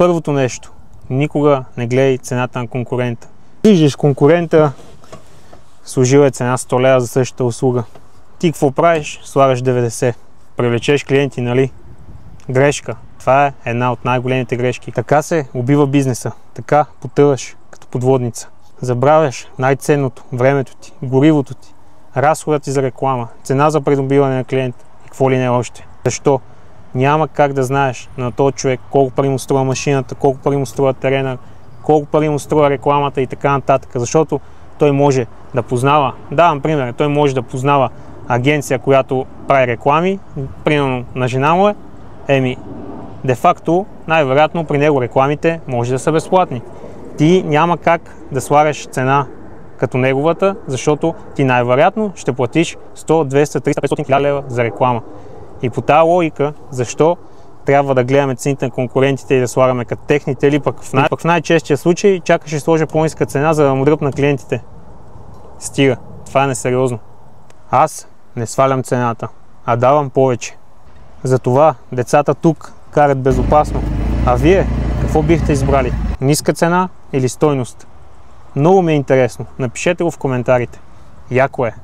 Първото нещо, никога не гледай цената на конкурента. Виждаш конкурента, сложил е цена 100 лева за същата услуга. Ти какво правиш? Слагаш 90. Привлечеш клиенти, нали? Грешка. Това е една от най-големите грешки. Така се убива бизнеса. Така потъваш като подводница. Забравяш най-ценното, времето ти, горивото ти, разходът ти за реклама, цена за придобиване на клиент и какво ли не още. Защо? Няма как да знаеш на този човек колко пари му струва машината, колко пари му струва терена, колко пари му струва рекламата и така нататък. Защото той може да познава, давам пример, той може да познава агенция, която прави реклами, примерно на жена му е, де-факто, най-вероятно при него рекламите може да са безплатни. Ти няма как да слагаш цена като неговата, защото ти най-вероятно ще платиш 100, 200, 300, 500 000 лева за реклама. И по тази логика, защо трябва да гледаме цените на конкурентите и да слагаме като техните, или пък в най-честия случай чакаш и сложа по-ниска цена, за да му дръпна клиентите. Стига, това е несериозно. Аз не свалям цената, а давам повече. Затова децата тук карат безопасно. А вие какво бихте избрали? Ниска цена или стойност? Много ми е интересно. Напишете го в коментарите. Яко е!